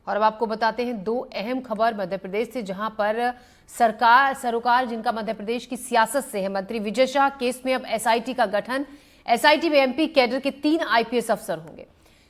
और अब आपको बताते हैं दो अहम खबर मध्य प्रदेश से, जहां पर सरोकार जिनका मध्य प्रदेश की सियासत से है, मंत्री विजय शाह केस में अब एसआईटी का गठन। एसआईटी में एमपी कैडर के 3 आईपीएस अफसर होंगे।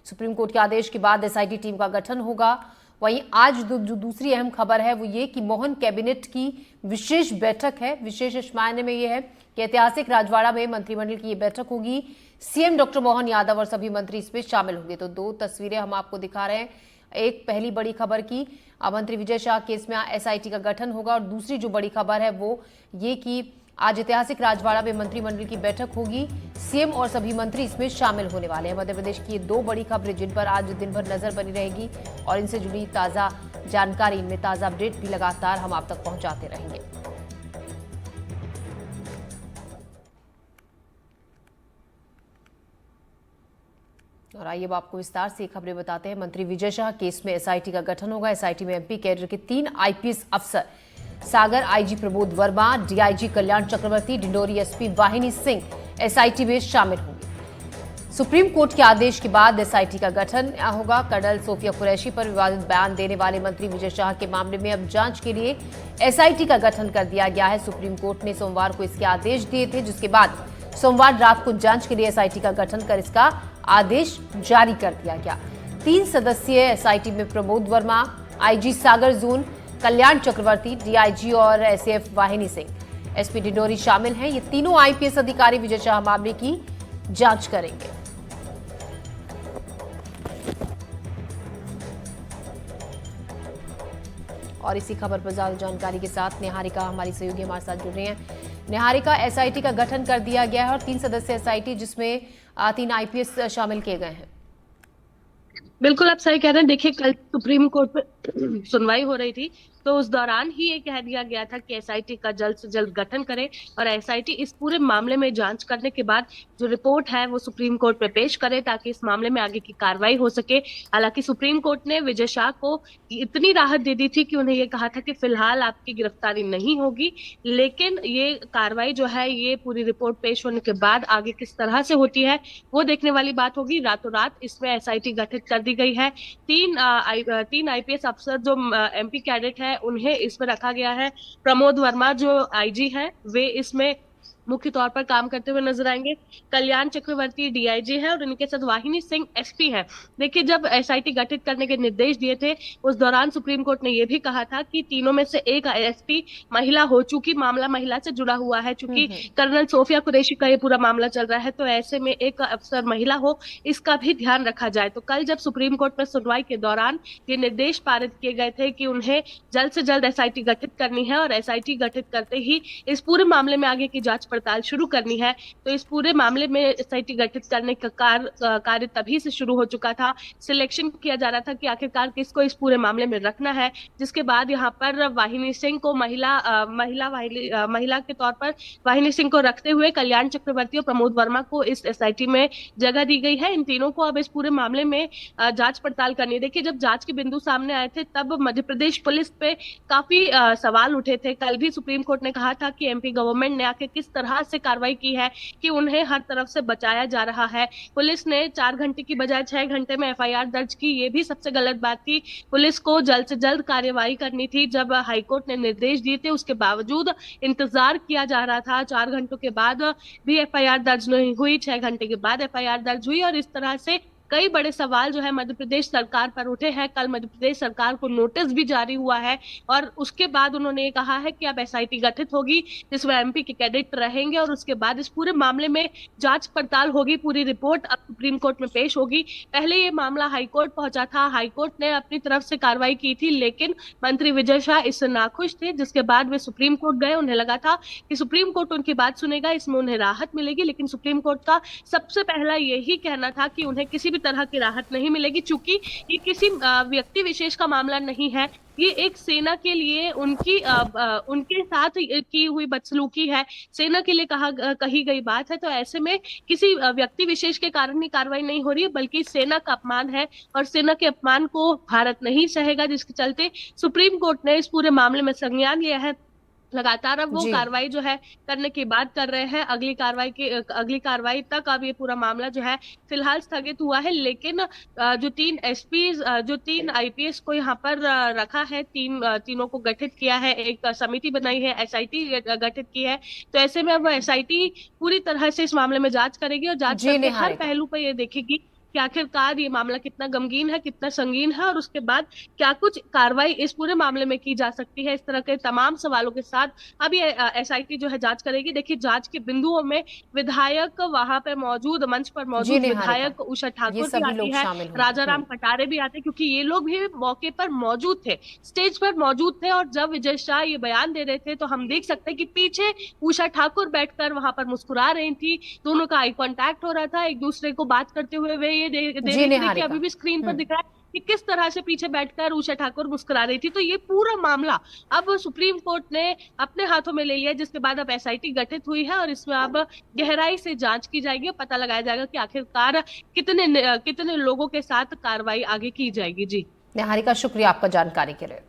सुप्रीम कोर्ट के आदेश के बाद एसआईटी टीम का गठन होगा। वहीं आज जो दूसरी अहम खबर है वो ये कि मोहन कैबिनेट की विशेष बैठक है। विशेष इस मायने में यह है कि ऐतिहासिक राजवाड़ा में मंत्रिमंडल की ये बैठक होगी। सीएम डॉक्टर मोहन यादव और सभी मंत्री इसमें शामिल होंगे। तो दो तस्वीरें हम आपको दिखा रहे हैं। एक पहली बड़ी खबर की मंत्री विजय शाह केस में एसआईटी का गठन होगा, और दूसरी जो बड़ी खबर है वो ये कि आज ऐतिहासिक राजवाड़ा में मंत्रिमंडल की बैठक होगी। सीएम और सभी मंत्री इसमें शामिल होने वाले हैं। मध्य प्रदेश की ये दो बड़ी खबरें जिन पर आज दिन भर नजर बनी रहेगी, और इनसे जुड़ी ताजा जानकारी, इनमें ताजा अपडेट भी लगातार हम आप तक पहुंचाते रहेंगे। और आइए अब आपको विस्तार से खबरें बताते हैं। मंत्री विजय शाह केस में एसआईटी का गठन होगा। एसआईटी में एमपी कैडर के 3 आईपीएस अफसर सागर आईजी प्रमोद वर्मा, डीआईजी कल्याण चक्रवर्ती, डिंडोरी एसपी वाहिनी सिंह एसआईटी में शामिल होंगे। सुप्रीम कोर्ट के आदेश के बाद एसआईटी का गठन होगा। कर्नल सोफिया कुरैशी पर विवादित बयान देने वाले मंत्री विजय शाह के मामले में अब जांच के लिए एसआईटी का गठन कर दिया गया है। सुप्रीम कोर्ट ने सोमवार को इसके आदेश दिए थे, जिसके बाद सोमवार रात को जांच के लिए एसआईटी का गठन कर इसका आदेश जारी कर दिया गया। 3 सदस्यीय एसआईटी में प्रमोद वर्मा, आईजी सागर जोन कल्याण चक्रवर्ती, डीआईजी और एसएफ वाहिनी सिंह, एसपी डिंडोरी शामिल हैं। ये तीनों आईपीएस अधिकारी विजय शाह मामले की जांच करेंगे। और इसी खबर पर ज्यादा जानकारी के साथ निहारिका हमारी सहयोगी हमारे साथ जुड़ रही हैं। निहारिका, एसआईटी का गठन कर दिया गया है और 3 सदस्यीय एसआईटी जिसमें 3 आईपीएस शामिल किए गए हैं। बिल्कुल आप सही कह रहे हैं। देखिए, कल सुप्रीम कोर्ट पे सुनवाई हो रही थी, तो उस दौरान ही ये कह दिया गया था कि एसआईटी का जल्द से जल्द गठन करे और एसआईटी इस पूरे मामले में जांच करने के बाद जो रिपोर्ट है वो सुप्रीम कोर्ट में पेश करे, ताकि इस मामले में आगे की कार्रवाई हो सके। हालांकि सुप्रीम कोर्ट ने विजय शाह को इतनी राहत दे दी थी कि उन्हें ये कहा था कि फिलहाल आपकी गिरफ्तारी नहीं होगी, लेकिन ये कार्रवाई जो है ये पूरी रिपोर्ट पेश होने के बाद आगे किस तरह से होती है वो देखने वाली बात होगी। रातों रात इसमें एसआईटी गठित कर दी गई है। 3 आईपीएस अफसर जो एमपी कैडेट है उन्हें इसमें रखा गया है। प्रमोद वर्मा जो आईजी हैं वे इसमें मुख्य तौर पर काम करते हुए नजर आएंगे। कल्याण चक्रवर्ती डीआईजी है और उनके साथ वाहिनी सिंह एसपी है। देखिए, जब एसआईटी गठित करने के निर्देश दिए थे उस दौरान सुप्रीम कोर्ट ने यह भी कहा था कि तीनों में से एक एसपी महिला हो, चूंकि मामला महिला से जुड़ा हुआ है, चूंकि कर्नल सोफिया कुरैशी का ये पूरा मामला चल रहा है, तो ऐसे में एक अफसर महिला हो, इसका भी ध्यान रखा जाए। तो कल जब सुप्रीम कोर्ट में सुनवाई के दौरान ये निर्देश पारित किए गए थे कि उन्हें जल्द से जल्द एसआईटी गठित करनी है और एसआईटी गठित करते ही इस पूरे मामले में आगे की जांच पड़ताल शुरू करनी है, तो इस पूरे मामले में एसआईटी गठित करने का कार्य तभी से शुरू हो चुका था। सिलेक्शन किया जा रहा था कि आखिरकार किसको इस पूरे मामले में रखना है, जिसके बाद यहाँ पर वाहिनी सिंह को महिला के तौर पर वाहिनी सिंह को रखते हुए कल्याण चक्रवर्ती और प्रमोद वर्मा को इस एसआईटी में जगह दी गई है। इन तीनों को अब इस पूरे मामले में जांच पड़ताल करनी है। देखिए, जब जांच के बिंदु सामने आए थे तब मध्य प्रदेश पुलिस पे काफी सवाल उठे थे। कल भी सुप्रीम कोर्ट ने कहा था कि एमपी गवर्नमेंट ने आके किस तरह से कार्रवाई की है कि उन्हें हर तरफ से बचाया जा रहा है। पुलिस ने 4 घंटे की बजाय 6 घंटे में एफआईआर दर्ज की, ये भी सबसे गलत बात थी। पुलिस को जल्द से जल्द कार्यवाही करनी थी। जब हाईकोर्ट ने निर्देश दिए थे उसके बावजूद इंतजार किया जा रहा था। 4 घंटों के बाद भी एफआईआर दर्ज नहीं हुई, 6 घंटे के बाद एफआईआर दर्ज हुई, और इस तरह से कई बड़े सवाल जो है मध्य प्रदेश सरकार पर उठे हैं। कल मध्य प्रदेश सरकार को नोटिस भी जारी हुआ है और उसके बाद उन्होंने ये कहा है कि अब एसआईटी गठित होगी जिसमें एमपी के कैडेट रहेंगे और उसके बाद इस पूरे मामले में जांच पड़ताल होगी। पूरी रिपोर्ट अब सुप्रीम कोर्ट में पेश होगी। पहले ये मामला हाईकोर्ट पहुंचा था, हाईकोर्ट ने अपनी तरफ से कार्रवाई की थी, लेकिन मंत्री विजय शाह इससे नाखुश थे, जिसके बाद वे सुप्रीम कोर्ट गए। उन्हें लगा था कि सुप्रीम कोर्ट उनकी बात सुनेगा, इसमें उन्हें राहत मिलेगी, लेकिन सुप्रीम कोर्ट का सबसे पहला यही कहना था कि उन्हें किसी भी तरह की राहत नहीं मिलेगी, चूंकि ये किसी व्यक्ति विशेष का मामला नहीं है। ये एक सेना के लिए उनके साथ की हुई बदसलूकी है, सेना के लिए कही गई बात है। तो ऐसे में किसी व्यक्ति विशेष के कारण ही कार्रवाई नहीं हो रही है, बल्कि सेना का अपमान है और सेना के अपमान को भारत नहीं सहेगा, जिसके चलते सुप्रीम कोर्ट ने इस पूरे मामले में संज्ञान लिया है लगातार अब वो जी। कार्रवाई जो है करने की बात कर रहे हैं। अगली कार्रवाई तक अब ये पूरा मामला जो है फिलहाल स्थगित हुआ है। लेकिन जो 3 एसपी, जो 3 आईपीएस को यहाँ पर रखा है, तीनों को गठित किया है, एक समिति बनाई है, एसआईटी गठित की है। तो ऐसे में अब एसआईटी पूरी तरह से इस मामले में जांच करेगी और जांच जी करके हर निहारिका। पहलू पर ये देखेगी कि आखिरकार ये मामला कितना गमगीन है, कितना संगीन है, और उसके बाद क्या कुछ कार्रवाई इस पूरे मामले में की जा सकती है। इस तरह के तमाम सवालों के साथ अब ये एसआईटी जो है जांच करेगी। देखिए, जांच के बिंदुओं में विधायक वहां पे मौजूद, मंच पर जी मौजूद निहारिका, विधायक उषा ये ठाकुर भी सभी आती लोग है, शामिल होंगे। राजाराम कटारे भी आते हैं, क्योंकि ये लोग भी मौके पर मौजूद थे, स्टेज पर मौजूद थे। और जब विजय शाह ये बयान दे रहे थे तो हम देख सकते हैं कि पीछे उषा ठाकुर बैठकर वहां पर मुस्कुरा रही थी। दोनों का आई कांटेक्ट हो रहा था, एक दूसरे को बात करते हुए वे ये दे जी रही थी। देखिए, अभी निहारिका। भी स्क्रीन पर हम्म। दिख रहा है कि किस तरह से पीछे बैठकर उषा ठाकुर मुस्कुरा रही थी। तो ये पूरा मामला अब सुप्रीम कोर्ट ने अपने हाथों में ले लिया, जिसके बाद अब एसआईटी गठित हुई है और इसमें अब गहराई से जांच की जाएगी और पता लगाया जाएगा कि आखिरकार कितने लोगों के साथ कार्रवाई आगे की जाएगी। जी निहारिका, शुक्रिया आपका जानकारी के लिए।